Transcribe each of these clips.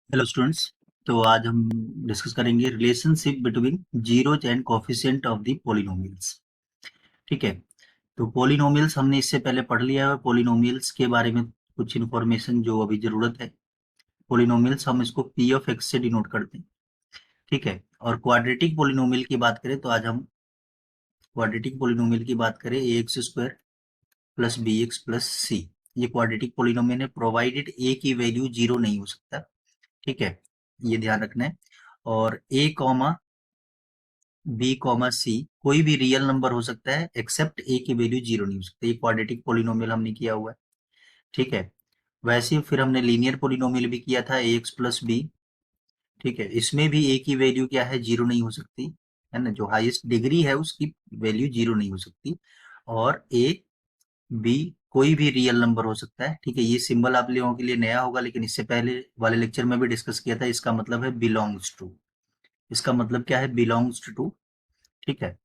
Hello students. तो आज हम डिस्कस करेंगे relationship between zeros and coefficient of the polynomials. ठीक है। तो पॉलिनोमियल्स हमने इससे पहले पढ़ लिया है। पॉलिनोमियल्स के बारे में कुछ इन्फॉर्मेशन जो अभी जरूरत है। पॉलिनोमियल्स हम इसको पी ऑफ एक्स से डिनोट करते हैं। ठीक है। और क्वाड्रेटिक पॉलिनोमियल की बात करें तो आज हम क्वाड्रेटिक पॉलिनोमियल की बात करें A X square plus B X plus C. ये क्वाड्रेटिक पॉलिनोमियल है प्रोवाइडेड ए की वैल्यू जीरो नहीं हो सकता। ठीक है, ये ध्यान रखना है। और ए कॉमा बी कॉमा सी कोई भी रियल नंबर हो सकता है एक्सेप्ट ए की वैल्यू जीरो नहीं हो सकती। ये क्वाड्रेटिक पॉलिनोमियल हमने किया हुआ है। ठीक है। वैसे ही फिर हमने लीनियर पॉलिनोमियल भी किया था ए एक्स प्लस बी। ठीक है, इसमें भी ए की वैल्यू क्या है, जीरो नहीं हो सकती। है ना, जो हाईएस्ट डिग्री है उसकी वैल्यू जीरो नहीं हो सकती। और ए बी कोई भी रियल नंबर हो सकता है। ठीक है, ये सिंबल आप लोगों के लिए नया होगा, लेकिन इससे पहले वाले लेक्चर में भी डिस्कस किया था। इसका मतलब है बिलोंग्स टू। इसका मतलब क्या है, बिलोंग्स टू। ठीक है।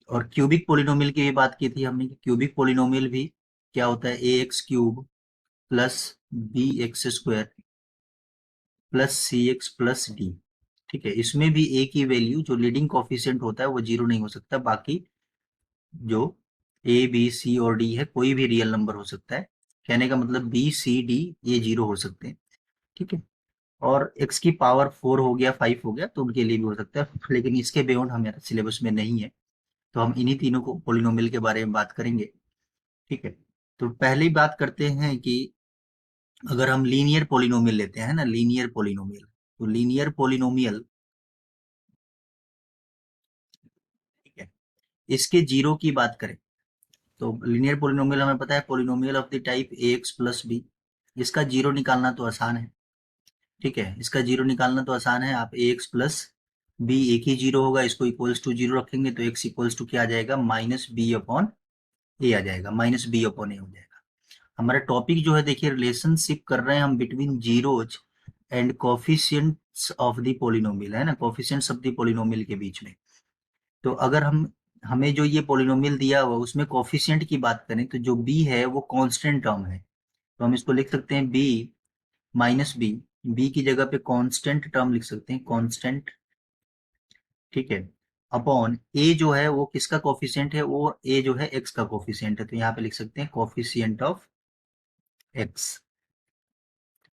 और क्यूबिक पोलिनोमियल की भी बात की थी हमने कि क्यूबिक पोलिनोमियल भी क्या होता है, A X cube plus B X square plus C X plus D. ठीक है, इसमें भी ए की वैल्यू जो लीडिंग कोफिशिएंट होता है वो जीरो नहीं हो सकता। बाकी जो ए बी सी और डी है कोई भी रियल नंबर हो सकता है। कहने का मतलब बी सी डी ये जीरो हो सकते हैं। ठीक है। और एक्स की पावर फोर हो गया, फाइव हो गया, तो उनके लिए भी हो सकता है, लेकिन इसके बियॉन्ड हमारे सिलेबस में नहीं है। तो हम इन्हीं तीनों को पोलिनोमियल के बारे में बात करेंगे। ठीक है। तो पहली बात करते हैं कि अगर हम लीनियर पोलिनोमियल लेते हैं ना, लीनियर पोलिनोमियल, तो लीनियर पोलिनोमियल, ठीक है, इसके जीरो की बात करें तो लीनियर पोलिनोमियल हमें पता है polynomial of the type a x plus b. इसका जीरो निकालना तो आसान है। ठीक है, इसका जीरो निकालना तो आसान है। आप ए एक्स प्लस बी एक ही जीरो होगा, इसको इक्वल्स टू जीरो रखेंगे तो एक्स इक्वल्स टू क्या आ जाएगा, माइनस बी अपॉन ए आ जाएगा, माइनस बी अपॉन ए हो जाएगा। हमारा टॉपिक जो है देखिए, रिलेशनशिप कर रहे हैं हम between zeros and coefficients of the polynomial, है ना, कोफिशिएंट्स ऑफ द पोलिनोमियल के बीच में। तो अगर हम हमें जो ये पोलिनोमियल दिया हुआ उसमें कोफिशिएंट की बात करें तो जो बी है वो कांस्टेंट टर्म है। तो हम इसको लिख सकते हैं बी माइनस बी। बी की जगह पे कांस्टेंट टर्म लिख सकते हैं, कांस्टेंट। ठीक है। अपॉन ए जो है वो किसका कोफिशिएंट है, वो ए जो है एक्स का कोफिशिएंट है, तो यहाँ पे लिख सकते हैं coefficient of x,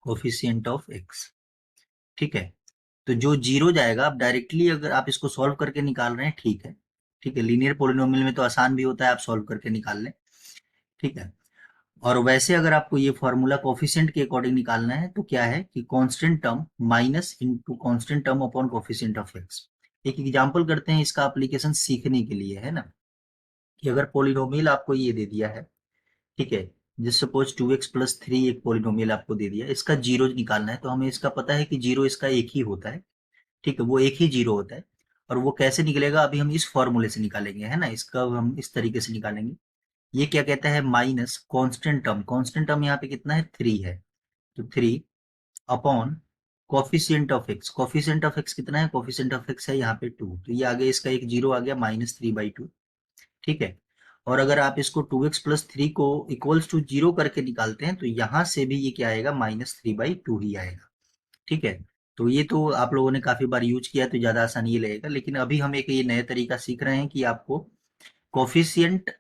coefficient of x. ठीक है। तो जो जीरो जाएगा, आप डायरेक्टली अगर आप इसको सॉल्व करके निकाल रहे हैं, ठीक है। ठीक है, लीनियर पोलिनोमियल में तो आसान भी होता है, आप सॉल्व करके निकाल लें। ठीक है। और वैसे अगर आपको ये फॉर्मूला कोफिशिएंट के अकॉर्डिंग निकालना है तो क्या है कि constant term minus into constant term upon coefficient of x. एक एग्जांपल करते हैं इसका एप्लीकेशन सीखने के लिए, है ना, कि अगर पोलिनोमियल आपको ये दे दिया है, ठीक है, जिस suppose two x plus three एक पोलिनोमियल आपको दे दिया, इसका जीरो निकालना है, तो हमें इसका पता है कि जीरो इसका एक ही होता है। ठीक है, वो एक ही जीरो होता है। और वो कैसे निकलेगा, अभी हम इस फॉर्मूले से निकालेंगे, है ना, इसका हम इस तरीके से निकालेंगे। ये क्या कहता है, minus constant term, constant term यहाँ पे कितना है, थ्री है, तो three upon coefficient of x, coefficient of x कितना है, कोफिशिएंट ऑफ एक्स है यहाँ पे टू, तो ये आ गया, इसका एक जीरो आ गया, माइनस थ्री बाई टू। ठीक है। और अगर आप इसको टू एक्स प्लस थ्री को इक्वल्स टू जीरो करके निकालते हैं तो यहां से भी ये क्या आएगा, माइनस थ्री बाई टू ही आएगा। ठीक है। तो ये तो आप लोगों ने काफी बार यूज किया तो ज्यादा आसानी ये लगेगा, लेकिन अभी हम एक ये नया तरीका सीख रहे हैं कि आपको कोफिशिएंट,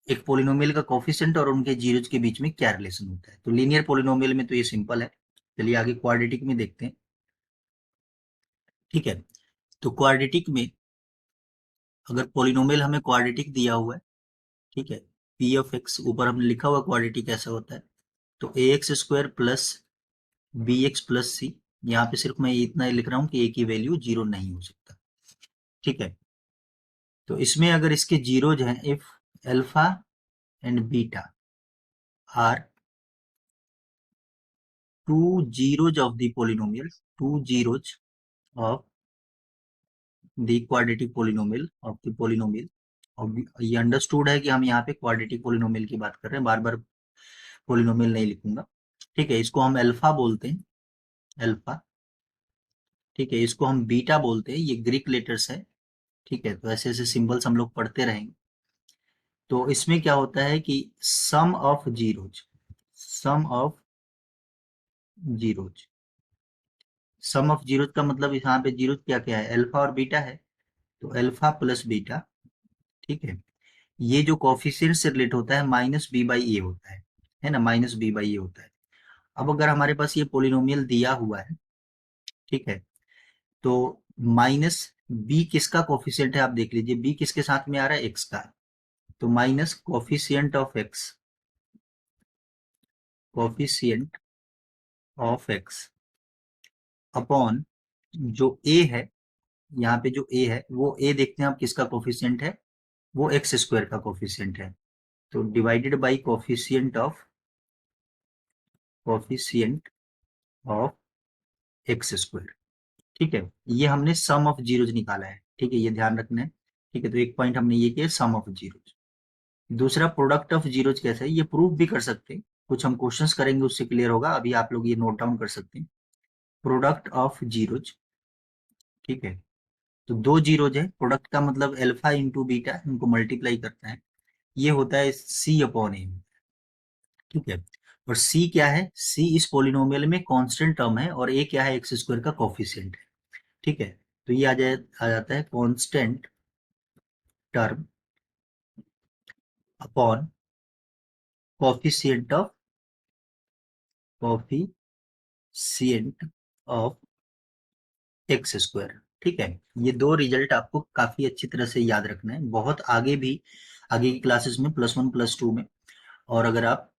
एक पोलिनोमियल का कोफिशिएंट और उनके जीरोज के बीच में क्या रिलेशन होता है। तो लीनियर पोलिनोमियल में तो ये सिंपल है। चलिए आगे क्वाड्रेटिक में देखते हैं। ठीक है। तो क्वाड्रेटिक में अगर पोलिनोमियल हमें क्वाड्रेटिक दिया हुआ है, ठीक है, पी ऑफ एक्स, ऊपर हमने लिखा हुआ क्वाड्रेटिक कैसा होता है, तो A X square plus B X plus C. यहाँ पे सिर्फ मैं इतना ही लिख रहा हूँ कि ए की वैल्यू जीरो नहीं हो सकता। ठीक है। तो इसमें अगर इसके जीरोज हैं, if alpha and beta are two zeros of the polynomial, two zeros of the quadratic polynomial of the polynomial. और ये अंडरस्टूड है कि हम यहाँ पे क्वाड्रेटिक पोलिनोमियल की बात कर रहे हैं, बार बार पोलिनोमियल नहीं लिखूंगा। ठीक है, इसको हम अल्फा बोलते हैं, अल्फा। ठीक है, इसको हम बीटा बोलते हैं, ये ग्रीक लेटर्स है। ठीक है, तो ऐसे ऐसे सिंबल्स हम लोग पढ़ते रहेंगे। तो इसमें क्या होता है कि sum of zeros, sum of zeros, sum of zero का मतलब यहाँ पे जीरो क्या क्या है, अल्फा और बीटा है, तो अल्फा प्लस बीटा, ठीक है। ये जो कोफिशिएंट से रिलेट होता है माइनस बी बाई ए होता है ना, माइनस बी बाई ए होता है। अब अगर हमारे पास ये पोलिनोमियल दिया हुआ है, ठीक है, तो माइनस बी किसका कोफिशिएंट है आप देख लीजिए, बी किसके साथ में आ रहा है, एक्स का, तो minus coefficient of x, coefficient of x upon जो ए है, यहाँ पे जो ए है वो ए देखते हैं आप किसका कोफिशिएंट है, वो एक्स स्क्वायर का कोफिशिएंट है, तो divided by coefficient of x square, ठीक है। ये हमने सम ऑफ जीरोज निकाला है, ठीक है, ये ध्यान रखना है, ठीक है। तो एक पॉइंट हमने ये किया सम ऑफ जीरोज। दूसरा प्रोडक्ट ऑफ जीरोज कैसा है, ये प्रूफ भी कर सकते हैं, कुछ हम क्वेश्चंस करेंगे उससे क्लियर होगा, अभी आप लोग ये नोट डाउन कर सकते हैं। प्रोडक्ट ऑफ जीरोज, ठीक है, तो दो जीरोज है, प्रोडक्ट का मतलब अल्फा इंटू बीटा, इनको मल्टीप्लाई करता है, ये होता है सी अपॉन ए, ठीक है। और सी क्या है, सी इस पोलिनोमियल में कांस्टेंट टर्म है, और ए क्या है, एक्स स्क्वायर का कोफिशिएंट है, ठीक है। तो ये आ जाता है constant term upon coefficient of coefficient of x square, ठीक है। ये दो रिजल्ट आपको काफी अच्छी तरह से याद रखना है, बहुत आगे भी, आगे की क्लासेस में प्लस वन प्लस टू में, और अगर आप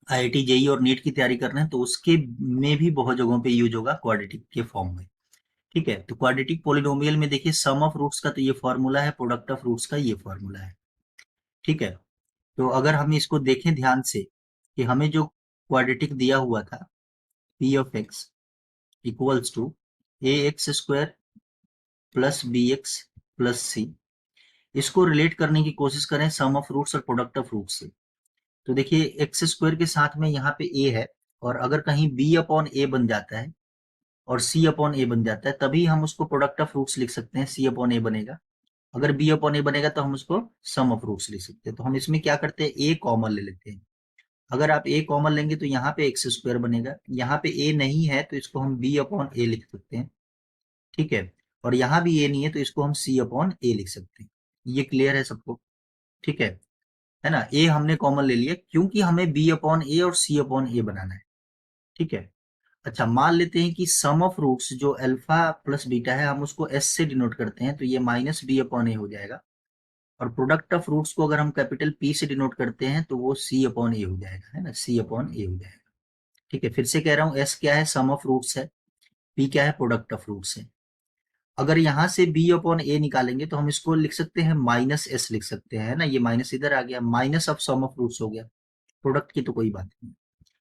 आईआईटी जेई और नीट की तैयारी कर रहे हैं तो उसके में भी बहुत जगहों पे यूज होगा क्वाड्रेटिक के फॉर्म में, ठीक है। तो क्वाड्रेटिक पोलिनोमियल में देखिए सम ऑफ रूट्स का तो ये फॉर्मूला है, प्रोडक्ट ऑफ रूट्स का ये फॉर्मूला है, ठीक है। तो अगर हम इसको देखें ध्यान से कि हमें जो क्वाड्रेटिक दिया हुआ था P of X equals to A X square plus B X plus C, इसको रिलेट करने की कोशिश करें सम ऑफ रूट्स और प्रोडक्ट ऑफ रूट्स से, तो देखिए एक्स स्क्वायर के साथ में यहाँ पे ए है, और अगर कहीं बी अपॉन ए बन जाता है और सी अपॉन ए बन जाता है तभी हम उसको प्रोडक्ट ऑफ रूट्स लिख सकते हैं, सी अपॉन ए बनेगा। अगर बी अपॉन ए बनेगा तो हम उसको सम ऑफ रूट्स लिख सकते हैं। तो हम इसमें क्या करते हैं, ए कॉमन ले लेते हैं। अगर आप ए कॉमन लेंगे तो यहाँ पे एक्स स्क्वायर बनेगा, यहाँ पे ए नहीं है तो इसको हम बी अपॉन ए लिख सकते हैं, ठीक है। और यहाँ भी ए नहीं है तो इसको हम सी अपॉन ए लिख सकते हैं। ये क्लियर है सबको, ठीक है ना। ए हमने कॉमन ले लिया क्योंकि हमें बी अपॉन ए और सी अपॉन ए बनाना है, ठीक है। अच्छा मान लेते हैं कि सम ऑफ रूट्स जो अल्फा प्लस बीटा है हम उसको एस से डिनोट करते हैं, तो ये माइनस बी अपॉन ए हो जाएगा। और प्रोडक्ट ऑफ रूट्स को अगर हम कैपिटल पी से डिनोट करते हैं तो वो सी अपॉन ए हो जाएगा, है ना, सी अपॉन ए हो जाएगा, ठीक है। फिर से कह रहा हूँ, एस क्या है, सम ऑफ रूट्स है, पी क्या है, प्रोडक्ट ऑफ रूट्स है। अगर यहाँ से बी अपॉन ए निकालेंगे तो हम इसको लिख सकते हैं माइनस एस लिख सकते हैं, है ना, ये माइनस इधर आ गया, minus of sum of roots हो गया, प्रोडक्ट की तो कोई बात नहीं।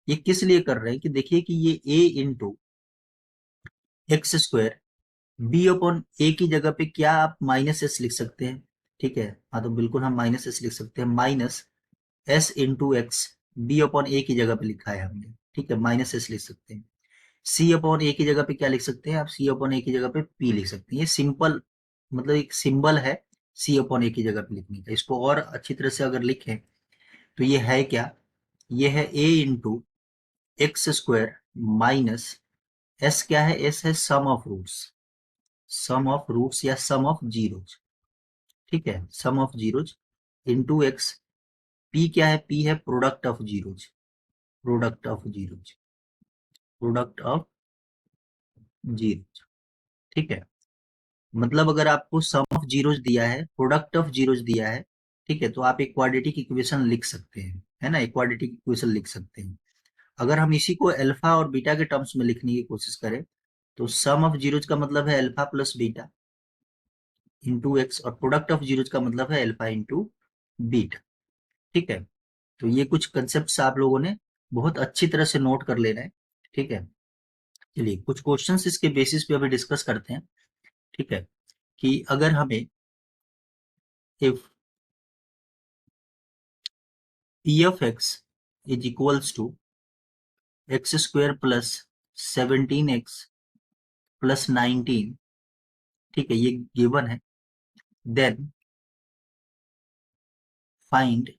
ये किस लिए कर रहे हैं कि देखिए कि ये A into X square, B upon A की जगह पे क्या आप माइनस एस लिख सकते हैं, ठीक है। हाँ तो बिल्कुल हम माइनस एस लिख सकते हैं, minus S into X, B upon A की जगह पे लिखा है हमने, ठीक है, माइनस एस लिख सकते हैं। सी अपॉन ए की जगह पे क्या लिख सकते हैं आप, सी अपॉन ए की जगह पे पी लिख सकते हैं। ये सिंपल मतलब एक सिंबल है सी अपॉन ए की जगह पे लिखने का। इसको और अच्छी तरह से अगर लिखें तो ये है क्या, ये है A into X square minus S क्या है, एस है sum of roots, sum of roots या सम ऑफ जीरोज, ठीक है, sum of zeros into X, P क्या है, पी है product of zeros, product of zeros, product of zeros, ठीक है। मतलब अगर आपको सम ऑफ जीरोज दिया है, प्रोडक्ट ऑफ जीरोज दिया है, ठीक है, तो आप एक क्वाड्रेटिक इक्वेशन लिख सकते हैं, है ना, एक क्वाड्रेटिक इक्वेशन लिख सकते हैं। अगर हम इसी को अल्फा और बीटा के टर्म्स में लिखने की कोशिश करें तो सम ऑफ जीरोज का मतलब है alpha plus beta into x, और प्रोडक्ट ऑफ जीरोज का मतलब है अल्फा इंटू बीटा, ठीक है। तो ये कुछ कंसेप्ट आप लोगों ने बहुत अच्छी तरह से नोट कर लेना है, ठीक है। चलिए कुछ क्वेश्चंस इसके बेसिस पे अभी डिस्कस करते हैं, ठीक है, कि अगर हमें if p of x is equals to x square plus 17x plus 19, ठीक है, ये गिवन है, then find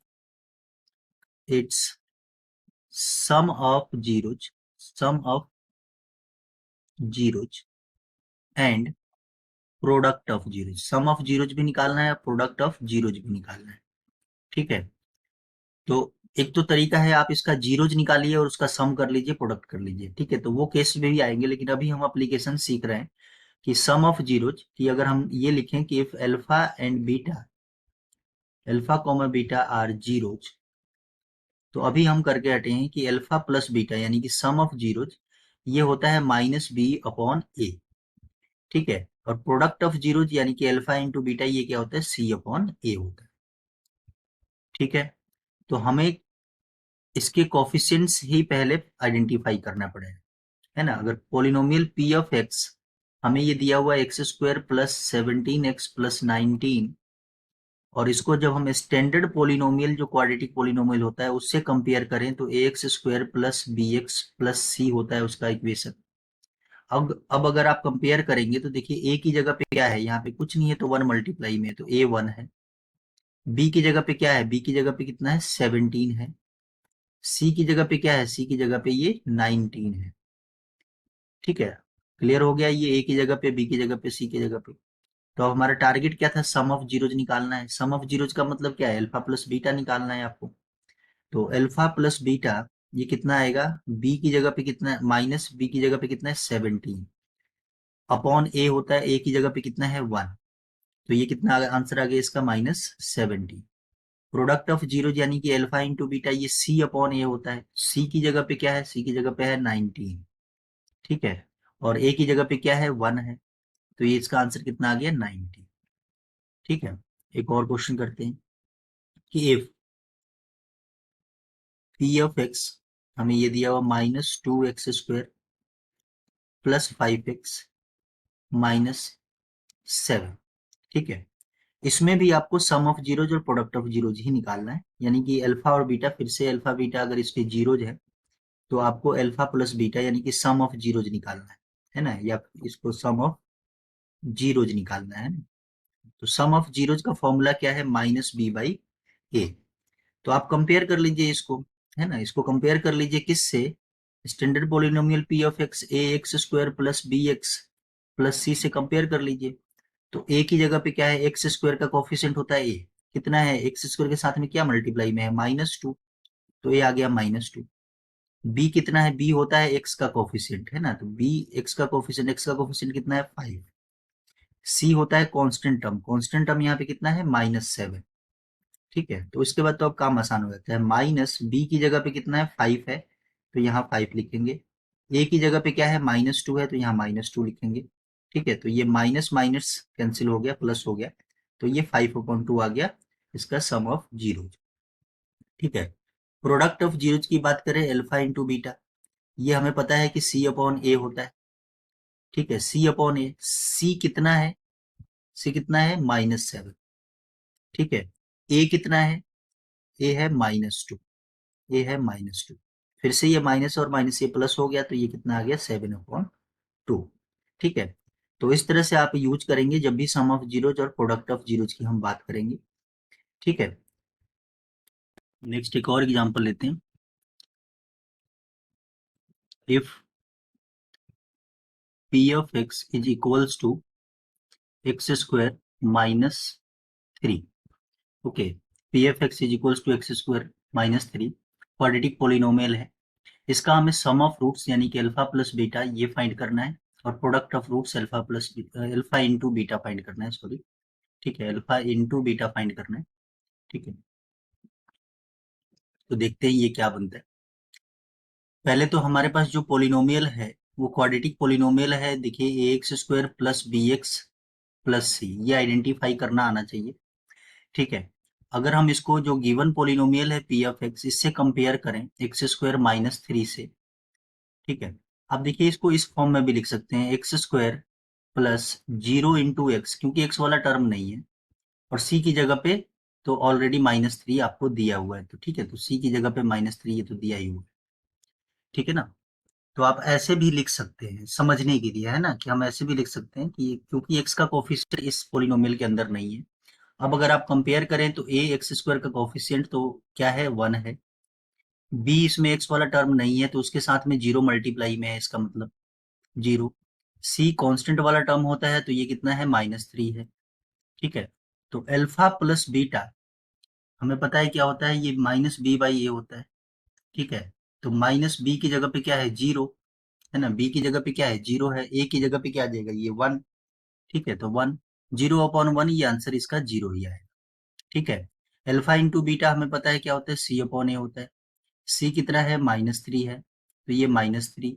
its sum of zeros, sum of zeros and product of zeros, sum of zeros भी निकालना है, प्रोडक्ट ऑफ जीरोज भी निकालना है। ठीक है, तो एक तो तरीका है आप इसका जीरोज निकालिए और उसका सम कर लीजिए, प्रोडक्ट कर लीजिए। ठीक है, तो वो केस में भी आएंगे, लेकिन अभी हम एप्लीकेशन सीख रहे हैं कि सम ऑफ जीरोज की अगर हम ये लिखें कि if alpha and beta, alpha comma beta are zeros, तो अभी हम करके हटे हैं कि अल्फा प्लस बीटा यानी कि सम ऑफ जीरोज ये होता है माइनस बी अपॉन ए। ठीक है, और प्रोडक्ट ऑफ जीरोज यानी कि अल्फा इंटू बीटा ये क्या होता है, सी अपॉन ए होता है। ठीक है, तो हमें इसके कोफिशिएंट्स ही पहले आइडेंटिफाई करना पड़ेगा, है ना। अगर पोलिनोमियल पी ऑफ एक्स हमें ये दिया हुआ x square plus 17x plus 19, और इसको जब हम स्टैंडर्ड पोलिनोमियल जो क्वाड्रेटिक पोलिनोमियल होता है उससे कंपेयर करें तो A X square plus B X plus C होता है उसका इक्वेशन। अब अगर आप कंपेयर करेंगे तो देखिए ए की जगह पे क्या है, यहाँ पे कुछ नहीं है तो 1 मल्टीप्लाई में, तो ए 1 है। बी की जगह पे क्या है, बी की जगह पे कितना है, 17 है। सी की जगह पे क्या है, सी की जगह पे ये 19 है। ठीक है, क्लियर हो गया, ये ए की जगह पे, बी की जगह पे, सी की जगह पे। तो अब हमारा टारगेट क्या था, सम ऑफ जीरोज निकालना है। सम ऑफ जीरोज का मतलब क्या है, अल्फा प्लस बीटा निकालना है आपको। तो अल्फा प्लस बीटा ये कितना आएगा, बी की जगह पे कितना, माइनस बी की जगह पे कितना है 17 अपॉन ए होता है, ए की जगह पे कितना है 1, तो ये कितना आंसर आ गया इसका, -70। प्रोडक्ट ऑफ जीरो यानी कि अल्फा इंटू बीटा ये सी अपॉन ए होता है, सी की जगह पे क्या है, सी की जगह पे है 19। ठीक है, और ए की जगह पे क्या है 1 है, तो ये इसका आंसर कितना आ गया 90। ठीक है, एक और क्वेश्चन करते हैं कि इफ पी ऑफ एक्स हमें ये दिया हुआ -2x² प्लस 5x -7। ठीक है, इसमें भी आपको सम ऑफ जीरोज और प्रोडक्ट ऑफ जीरोज ही निकालना है, यानी कि अल्फा और बीटा, फिर से अल्फा बीटा अगर इसके जीरोज है तो आपको अल्फा प्लस बीटा यानी कि सम ऑफ जीरोज निकालना है ना, या इसको सम ऑफ जीरोज निकालना है ना। तो सम ऑफ जीरोज का फॉर्मूला क्या है, -b/a। तो आप कंपेयर कर लीजिए इसको, है ना, इसको कंपेयर कर लीजिए किससे, standard polynomial P of X A X square plus B X plus C से कंपेयर कर लीजिए। तो ए की जगह पे क्या है, एक्स स्क्वायर का कोफिशिएंट होता है ए, कितना है, एक्स स्क्वायर के साथ में क्या मल्टीप्लाई में है, -2, तो ए आ गया -2। बी कितना है, बी होता है एक्स का कोफिशिएंट, है ना, तो बी एक्स का कोफिशिएंट कितना है 5। सी होता है कांस्टेंट टर्म, कांस्टेंट टर्म यहाँ पे कितना है -7। ठीक है, तो इसके बाद तो अब काम आसान हो जाता है, माइनस बी की जगह पे कितना है 5 है, तो यहाँ 5 लिखेंगे। ए की जगह पे क्या है -2 है, तो यहाँ -2 लिखेंगे। ठीक है, तो ये माइनस माइनस कैंसिल हो गया, प्लस हो गया, तो ये 5/2 आ गया इसका सम ऑफ जीरोज। ठीक है, प्रोडक्ट ऑफ जीरोज की बात करें अल्फा इंटू बीटा, ये हमें पता है कि सी अपॉन ए होता है। ठीक है, सी अपॉन ए, सी कितना है, सी कितना है -7। ठीक है, ए कितना है, ए है -2, ए है -2, फिर से ये माइनस और माइनस ये प्लस हो गया, तो ये कितना आ गया 7/2। ठीक है, तो इस तरह से आप यूज करेंगे जब भी सम ऑफ जीरोज और प्रोडक्ट ऑफ जीरोज की हम बात करेंगे। ठीक है, नेक्स्ट एक और एग्जांपल लेते हैं। इफ p of x is equals to x² -3। Okay, p of x is equals to x² -3 quadratic polynomial है। इसका हमें सम ऑफ रूट्स यानी कि अल्फा प्लस बीटा ये फाइंड करना है, और product of roots alpha into beta find करना है, सॉरी। ठीक है, अल्फा इंटू बीटा फाइंड करना है। ठीक है, तो देखते हैं ये क्या बनता है। पहले तो हमारे पास जो पोलिनोमियल है वो क्वाड्रेटिक पोलिनोमियल है, देखिए A X square plus B X plus C, ये आइडेंटिफाई करना आना चाहिए। ठीक है, अगर हम इसको जो गिवन पोलिनोमियल है पी ऑफ एक्स इससे कंपेयर करें x² -3 से। ठीक है, अब देखिए इसको इस फॉर्म में भी लिख सकते हैं, x² प्लस 0 इंटू एक्स, क्योंकि x वाला टर्म नहीं है, और c की जगह पे तो ऑलरेडी -3 आपको दिया हुआ है, तो ठीक है, तो c की जगह पे -3 ये तो दिया ही हुआ है। ठीक है ना, तो आप ऐसे भी लिख सकते हैं समझने के लिए, है ना, कि हम ऐसे भी लिख सकते हैं कि क्योंकि x का कोफिशिएंट इस पोलिनोमियल के अंदर नहीं है। अब अगर आप कंपेयर करें तो ए एक्स स्क्वायर का कोफिशिएंट तो क्या है 1 है, बी इसमें एक्स वाला टर्म नहीं है तो उसके साथ में 0 मल्टीप्लाई में है, इसका मतलब 0, सी कांस्टेंट वाला टर्म होता है तो ये कितना है -3 है। ठीक है, तो अल्फा प्लस बीटा हमें पता है क्या होता है, ये -b/a होता है। ठीक है, तो -b की जगह पे क्या है, 0 है ना, b की जगह पे क्या है 0 है, a की जगह पे क्या आ जाएगा ये 1। ठीक है, तो 1, 0/1 ये आंसर इसका 0 ही आएगा। ठीक है, अल्फा इंटू बीटा हमें पता है क्या होता है, c/a होता है। c कितना है -3 है, तो ये -3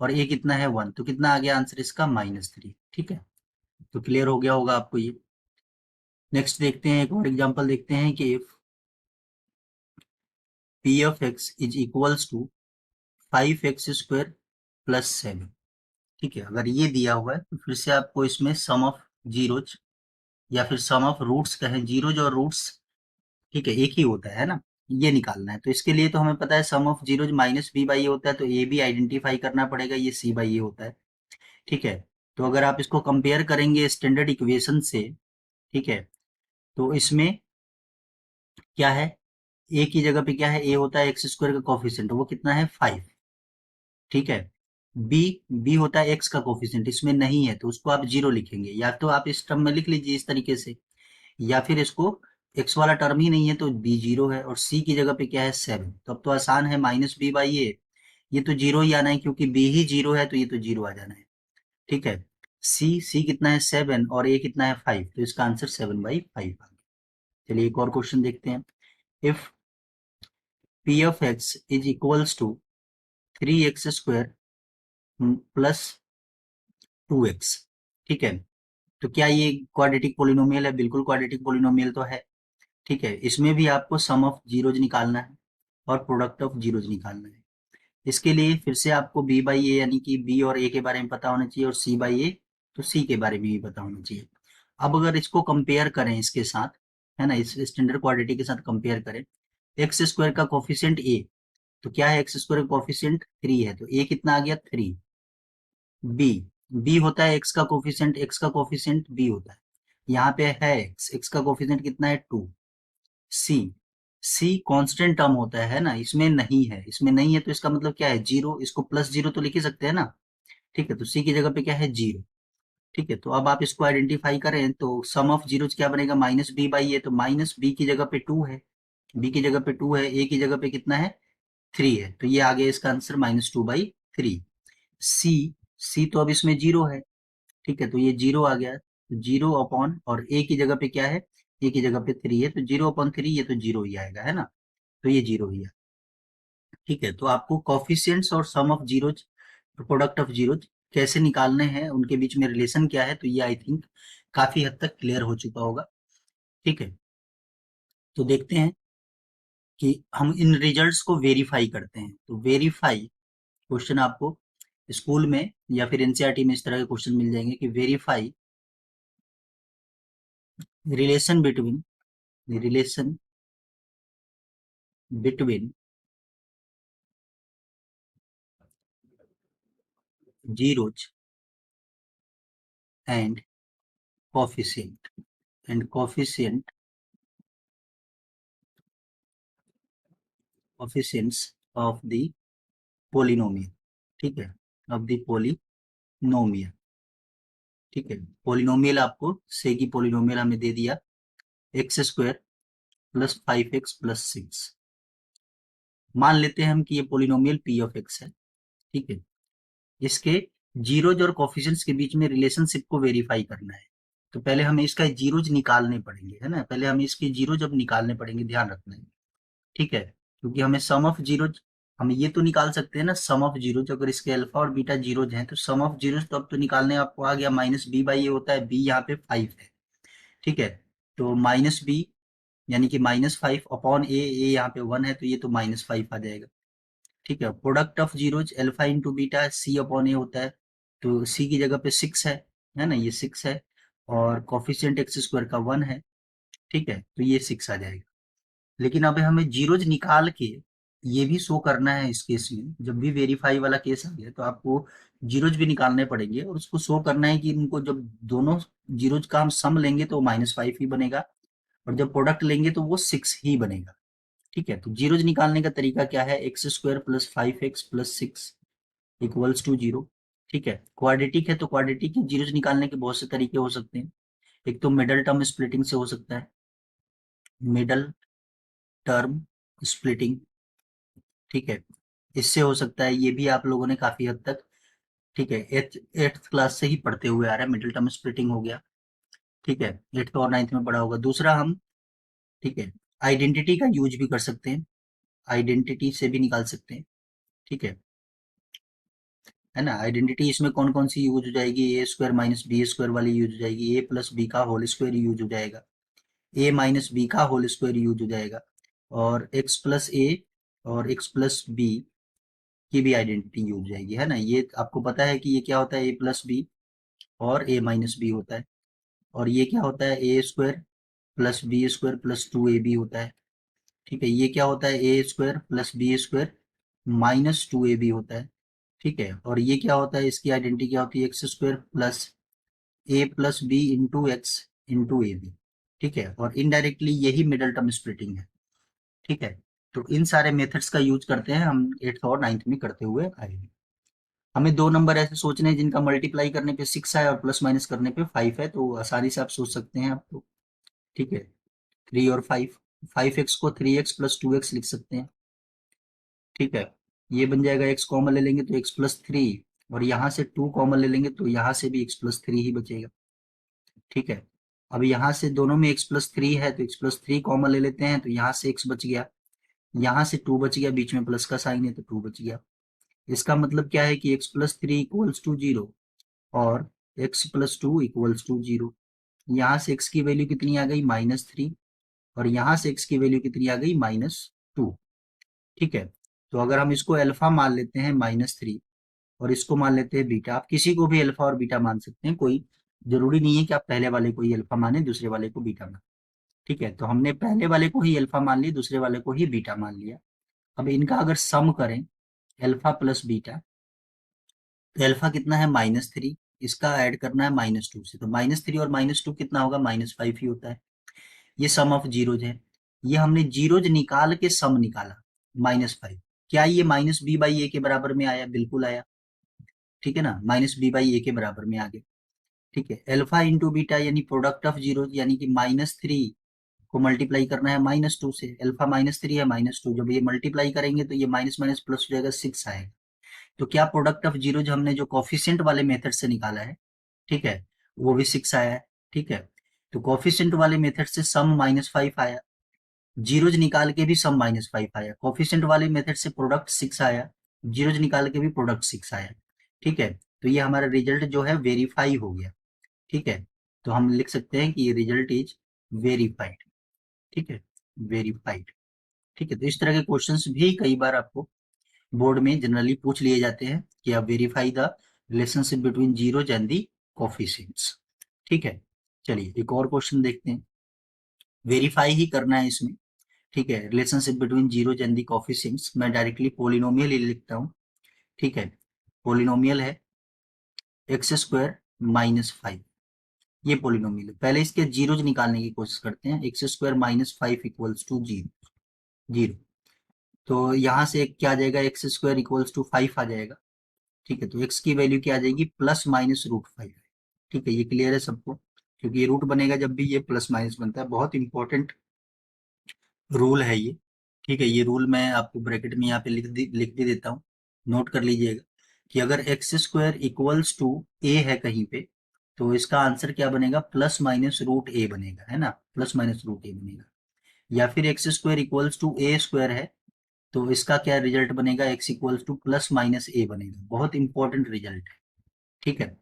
और a कितना है 1, तो कितना आ गया आंसर इसका -3। ठीक है, तो क्लियर हो गया होगा आपको ये। नेक्स्ट देखते हैं, एक और एग्जांपल देखते हैं कि if p of x is equals to 5x² plus 7। ठीक है, अगर ये दिया हुआ है तो फिर से आपको इसमें सम ऑफ जीरोज या फिर सम ऑफ रूट्स कहें, जीरोज और रूट्स ठीक है एक ही होता है ना, ये निकालना है। तो इसके लिए तो हमें पता है सम ऑफ जीरोज -b/a होता है, तो ए भी आइडेंटिफाई करना पड़ेगा, ये c/a होता है। ठीक है, तो अगर आप इसको कंपेयर करेंगे स्टैंडर्ड इक्वेशन से, ठीक है, तो इसमें क्या है, ए की जगह पे क्या है, ए होता है x² का कोफिशिएंट, वो कितना है 5। ठीक है, बी बी होता है एक्स का कोफिशिएंट, इसमें नहीं है तो उसको आप 0 लिखेंगे, या तो आप इस टर्म में लिख लीजिए इस तरीके से, या फिर इसको एक्स वाला टर्म ही नहीं है तो बी 0 है, और सी की जगह पे क्या है 7, तो अब तो आसान है, -b/a, ये तो 0 ही आना है क्योंकि बी ही 0 है, तो ये तो 0 आ जाना है। ठीक है, सी कितना है 7 और ए कितना है 5, तो इसका आंसर 7/5 आ गया। चलिए एक और क्वेश्चन देखते हैं, if p of x is equals to 3x² plus 2x। ठीक है, तो क्या ये क्वाड्रेटिक पोलिनोमियल है, बिल्कुल क्वाड्रेटिक पोलिनोमियल तो है। ठीक है, इसमें भी आपको सम ऑफ जीरोज निकालना है और प्रोडक्ट ऑफ जीरोज निकालना है। इसके लिए फिर से आपको b/a यानी कि b और a के बारे में पता होना चाहिए, और c/a तो c के बारे में भी पता होना चाहिए। अब अगर इसको कंपेयर करें इसके साथ, है ना, इस स्टैंडर्ड क्वाड्रेटिक के साथ कंपेयर करें, x² का कोफिशिएंट a, तो क्या है x² का कोफिशिएंट 3 है, तो a कितना आ गया 3। बी बी होता है एक्स का कोफिशिएंट, एक्स का कोफिशिएंट बी होता है, यहाँ पे है एक्स, एक्स का कोफिशिएंट कितना है 2। सी सी कांस्टेंट टर्म होता है ना, इसमें नहीं है, इसमें नहीं है तो इसका मतलब क्या है 0, इसको +0 तो लिख ही सकते हैं ना। ठीक है, तो सी की जगह पे क्या है 0। ठीक है, तो अब आप इसको आइडेंटिफाई करें तो सम ऑफ जीरोज क्या बनेगा, -b/a, तो -b की जगह पे 2 है, b की जगह पे 2 है, a की जगह पे कितना है 3 है, तो ये आ गया इसका आंसर -2/3। सी सी तो अब इसमें 0 है। ठीक है, तो ये 0 आ गया, तो 0 अपॉन, और ए की जगह पे क्या है, ए की जगह पे 3 है, तो 0/3 ये तो 0 ही आएगा, है ना, तो ये 0 ही है। ठीक है, तो आपको कॉफिशिएंट्स और sum of zeros, product of zeros कैसे निकालने हैं, उनके बीच में रिलेशन क्या है, तो ये आई थिंक काफी हद तक क्लियर हो चुका होगा। ठीक है, तो देखते हैं कि हम इन रिजल्ट्स को वेरीफाई करते हैं। तो वेरीफाई क्वेश्चन आपको स्कूल में या फिर एनसीईआरटी में इस तरह के क्वेश्चन मिल जाएंगे कि verify relation between relation between zeros and coefficient and coefficients of the polynomial। ठीक है, of the polynomial। ठीक है, पोलिनोमियल आपको से की पोलिनोमियल हमें दे दिया x² प्लस 5x प्लस 6। मान लेते हैं हम कि ये पोलिनोमियल p ऑफ x है। ठीक है, इसके जीरोज और कोफिशिएंट्स के बीच में रिलेशनशिप को वेरीफाई करना है, तो पहले हमें इसका जीरोज निकालने पड़ेंगे, है ना, पहले हमें इसके जीरोज अब निकालने पड़ेंगे, ध्यान रखना है। ठीक है, क्योंकि हमें सम ऑफ जीरोज, हम ये तो निकाल सकते हैं ना सम ऑफ जीरोज, अगर इसके अल्फा और बीटा जीरोज हैं तो सम ऑफ जीरोज तो अब तो निकालने आपको आ गया, -b/a होता है, b यहाँ पे 5 है। ठीक है, तो -b यानी कि -5/a, यहाँ पे 1 है तो ये तो -5 आ जाएगा। ठीक है, product of zeros alpha into beta c/a होता है, तो c की जगह पे 6 है ना, ये 6 है, और कॉफिशिएंट x² का 1 है। ठीक है, तो ये 6 आ जाएगा। लेकिन अब हमें जीरोज निकाल के ये भी शो करना है, इस केस में जब भी वेरीफाई वाला केस आ गया तो आपको जीरोज भी निकालने पड़ेंगे, और उसको शो करना है कि इनको जब दोनों जीरोज का हम सम लेंगे तो -5 ही बनेगा, और जब प्रोडक्ट लेंगे तो वो 6 ही बनेगा। ठीक है, तो जीरोज निकालने का तरीका क्या है, x² plus 5x plus 6 equals to 0। ठीक है। क्वाड्रेटिक है तो क्वाड्रेटिक के जीरोज निकालने के बहुत से तरीके हो सकते हैं। एक तो मिडल टर्म स्प्लिटिंग से हो सकता है, मिडल टर्म स्प्लिटिंग, ठीक है। इससे हो सकता है, ये भी आप लोगों ने काफी हद तक, ठीक है, एट्थ क्लास से ही पढ़ते हुए आ रहा है, मिडिल टर्म स्प्लिटिंग हो गया, ठीक है, एट्थ और नाइन्थ में पढ़ा होगा। दूसरा हम, ठीक है, आइडेंटिटी का यूज भी कर सकते हैं, आइडेंटिटी से भी निकाल सकते हैं, ठीक है ना। आइडेंटिटी इसमें कौन कौन सी यूज हो जाएगी, ए स्क्वायर माइनस बी स्क्वायर वाली यूज हो जाएगी, ए प्लस बी का होल स्क्वायर यूज हो जाएगा, ए माइनस बी का होल स्क्वायर यूज हो जाएगा, और एक्स प्लस ए और एक्स प्लस बी की भी आइडेंटिटी यूज हो जाएगी, है ना। ये आपको पता है कि ये क्या होता है, ए प्लस बी और ए माइनस बी होता है, और ये क्या होता है, A square plus B square plus two A B होता है, ठीक है। ये क्या होता है, A square plus B square minus two A B होता है, ठीक है। और ये क्या होता है, इसकी आइडेंटिटी क्या होती है, x square plus a plus b into x into a b, ठीक है। और इनडायरेक्टली यही मिडल टर्म स्प्लिटिंग है, ठीक है। तो इन सारे मेथड्स का यूज करते हैं हम एट्थ और नाइन्थ में करते हुए आए हैं। हमें दो नंबर ऐसे सोचने हैं जिनका मल्टीप्लाई करने पे 6 है और प्लस माइनस करने पे 5 है, तो आसानी से आप सोच सकते हैं आपको, ठीक है। 3 और 5, 5x को 3x प्लस 2x लिख सकते हैं, ठीक है। ये बन जाएगा, x कॉमन ले लेंगे तो x प्लस थ्री, और यहाँ से 2 कॉमन ले लेंगे तो यहाँ से भी x प्लस थ्री ही बचेगा, ठीक है। अब यहाँ से दोनों में x प्लस थ्री है तो x प्लस थ्री कॉमन ले लेते हैं, तो यहाँ से x बच गया, यहाँ से 2 बच गया, बीच में प्लस का साइन है तो 2 बच गया। इसका मतलब क्या है कि x plus three equals to zero और x plus two equals to zero. यहाँ से x की वैल्यू कितनी आ गई, -3, और यहाँ से x की वैल्यू कितनी आ गई, -2, ठीक है। तो अगर हम इसको अल्फा मान लेते हैं -3 और इसको मान लेते हैं बीटा, आप किसी को भी अल्फा और बीटा मान सकते हैं, कोई जरूरी नहीं है कि आप पहले वाले को ही अल्फा माने दूसरे वाले को बीटा माने, ठीक है। तो हमने पहले वाले को ही अल्फा मान लिया, दूसरे वाले को ही बीटा मान लिया। अब इनका अगर सम करें अल्फा प्लस बीटा, तो अल्फा कितना है, -3, इसका ऐड करना है -2 से, तो -3 और -2 कितना होगा, -5 ही होता है। ये सम ऑफ जीरोज है, ये हमने जीरोज निकाल के सम निकाला, -5। क्या ये माइनस बी बाई ए के बराबर में आया, बिल्कुल आया, ठीक है ना, माइनस बी बाई ए के बराबर में आ गया, ठीक है। अल्फा इंटू बीटा यानी प्रोडक्ट ऑफ जीरो, यानी कि -3 को मल्टीप्लाई करना है -2 से, अल्फा -3 है -2, जब ये मल्टीप्लाई करेंगे तो ये माइनस माइनस प्लस हो जाएगा, 6 आएगा। तो क्या प्रोडक्ट ऑफ जीरो जो हमने जो कॉफिशिएंट वाले मेथड से निकाला है, ठीक है, वो भी 6 आया है, ठीक है। तो कॉफिशिएंट वाले मेथड से सम -5 आया, जीरोज निकाल के भी सम -5 आया, कॉफिशिएंट वाले मेथड से प्रोडक्ट 6 आया, जीरोज निकाल के भी प्रोडक्ट 6 आया, ठीक है। तो ये हमारा रिजल्ट जो है वेरीफाई हो गया, ठीक है। तो हम लिख सकते हैं कि ये रिजल्ट इज वेरीफाइड, ठीक है, वेरीफाइड, ठीक है। तो इस तरह के क्वेश्चंस भी कई बार आपको बोर्ड में जनरली पूछ लिए जाते हैं कि आप verify the relationship between zeros and the coefficients, ठीक है। चलिए एक और क्वेश्चन देखते हैं, वेरीफाई ही करना है इसमें, ठीक है, relationship between zeros and the coefficients. मैं डायरेक्टली पोलिनोमियल ही लिखता हूँ, ठीक है। पोलिनोमियल है एक्स स्क्वायर -5, ये पोलिनोमियल है। पहले इसके जीरोज निकालने की कोशिश करते हैं, x square -5 equals to zero, zero. तो यहाँ से क्या आ जाएगा, एक्स स्क्वायर इक्वल्स टू 5 आ जाएगा, ठीक है। तो एक्स की वैल्यू क्या आ जाएगी, +-√5, ठीक है। ये क्लियर है सबको, क्योंकि ये रूट बनेगा जब भी ये प्लस माइनस बनता है, बहुत इंपॉर्टेंट रूल है ये, ठीक है। ये रूल मैं आपको ब्रैकेट में यहाँ पे लिख भी देता हूँ, नोट कर लीजिएगा कि अगर एक्स स्क्वायर इक्वल्स टू ए है कहीं पे, तो इसका आंसर क्या बनेगा, +-√a बनेगा, है ना, +-√a बनेगा। या फिर x square equals to a square है, तो इसका क्या रिजल्ट बनेगा, एक्स इक्वल्स टू +-a बनेगा, बहुत इंपॉर्टेंट रिजल्ट है, ठीक है।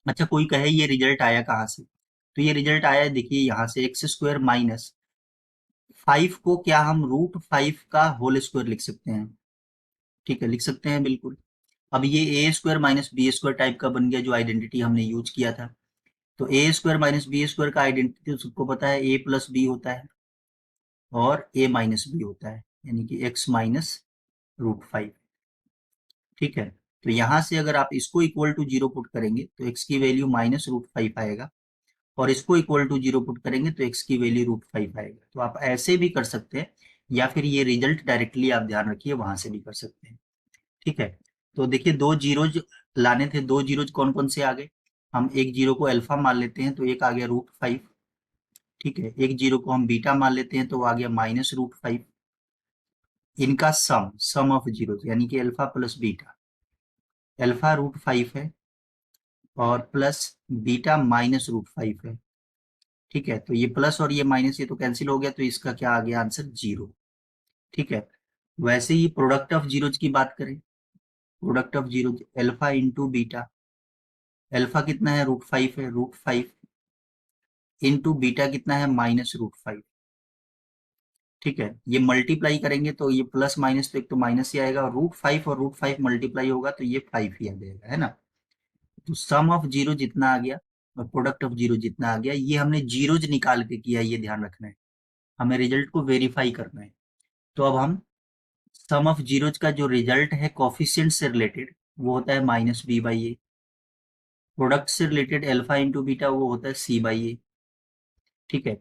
अच्छा, कोई कहे ये रिजल्ट आया कहाँ से, तो ये रिजल्ट आया है, देखिए यहाँ से, एक्स स्क्वायर -5 को क्या हम √5 का होल स्क्वायर लिख सकते हैं, ठीक है, लिख सकते हैं बिल्कुल। अब ये A square minus B square type का बन गया, जो आइडेंटिटी हमने यूज किया था। तो ए स्क्वायर माइनस बी स्क्वायर का आइडेंटिटी तो सबको पता है, ए प्लस बी होता है और ए माइनस बी होता है, यानी कि एक्स माइनस √5, ठीक है। तो यहाँ से अगर आप इसको इक्वल टू जीरो पुट करेंगे तो एक्स की वैल्यू -√5 आएगा, और इसको इक्वल टू जीरो पुट करेंगे तो एक्स की वैल्यू √5 आएगा। तो आप ऐसे भी कर सकते हैं, या फिर ये रिजल्ट डायरेक्टली आप ध्यान रखिए वहां से भी कर सकते हैं, ठीक है। तो देखिए दो जीरोज लाने थे, दो जीरोज कौन कौन से आ गए, हम एक जीरो को अल्फा मान लेते हैं तो एक आ गया √5। ठीक है, एक जीरो को हम बीटा मान लेते हैं तो वो आ गया -√5। इनका सम ऑफ जीरो यानी कि अल्फा प्लस बीटा, अल्फा √5 है और प्लस बीटा -√5 है। ठीक है, तो ये प्लस और ये माइनस ये तो कैंसिल हो गया, तो इसका क्या आ गया आंसर, जीरो। ठीक है, वैसे ही प्रोडक्ट ऑफ जीरोज की बात करें, product of zeros alpha into beta, alpha कितना है √5 है, √5 इंटू बीटा कितना है -√5। ठीक है, ये मल्टीप्लाई करेंगे तो ये प्लस माइनस तो एक तो माइनस ही आएगा, √5 और √5 मल्टीप्लाई होगा तो ये 5 ही आ जाएगा, है ना। तो सम ऑफ जीरो जितना आ गया और प्रोडक्ट ऑफ जीरो जितना आ गया, ये हमने जीरोज निकाल के किया, ये ध्यान रखना है, हमें रिजल्ट को वेरीफाई करना है। तो अब हम सम ऑफ जीरोज का जो रिजल्ट है कोफिशिएंट से रिलेटेड वो होता है -b/a, प्रोडक्ट से रिलेटेड अल्फा इंटू बीटा वो होता है c/a। ठीक है,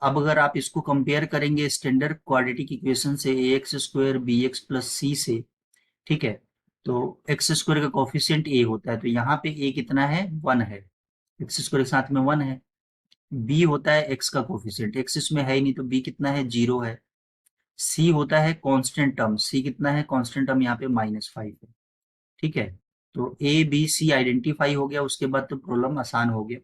अब अगर आप इसको कंपेयर करेंगे स्टैंडर्ड क्वाड्रेटिक इक्वेशन से ax square bx plus c से, ठीक है, तो एक्स स्क्वायर का कोफिशिएंट a होता है, तो यहाँ पे a कितना है, 1 है, एक्स स्क्वायर के साथ में 1 है। b होता है x का कोफिशिएंट, x इसमें है ही नहीं तो b कितना है, 0 है। c होता है कांस्टेंट टर्म, c कितना है, कांस्टेंट टर्म यहाँ पे -5 है। ठीक है, तो ए बी सी आइडेंटिफाई हो गया, उसके बाद तो प्रॉब्लम आसान हो गया।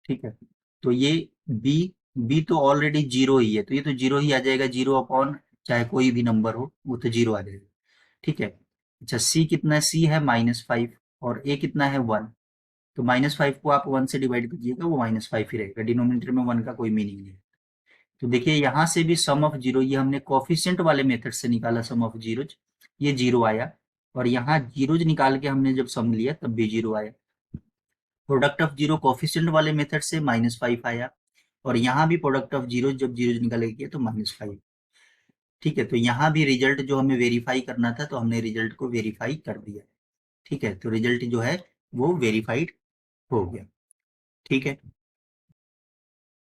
ठीक है, तो ये बी, बी तो ऑलरेडी जीरो ही है, तो ये तो जीरो ही आ जाएगा, जीरो अपॉन चाहे कोई भी नंबर हो वो तो जीरो आ जाएगा। ठीक है, अच्छा सी कितना है, सी है -5 और ए कितना है 1, तो -5 को आप 1 से डिवाइड कीजिएगा वो -5 ही रहेगा, डिनोमिनेटर में 1 का कोई मीनिंग नहीं है। तो देखिए यहाँ से भी सम ऑफ जीरो, ये हमने कोफिशिएंट वाले मेथड से निकाला सम ऑफ जीरोज, ये जीरो आया, और यहाँ जीरोज निकाल के हमने जब सम लिया तब भी जीरो आया। प्रोडक्ट ऑफ जीरो कोफिशिएंट वाले मेथड से -5 आया, और यहाँ भी प्रोडक्ट ऑफ जीरो जब जीरो निकाले गया तो -5। ठीक है, तो यहाँ भी रिजल्ट जो हमें वेरीफाई करना था तो हमने रिजल्ट को वेरीफाई कर दिया। ठीक है, तो रिजल्ट जो है वो वेरीफाइड हो गया। ठीक है।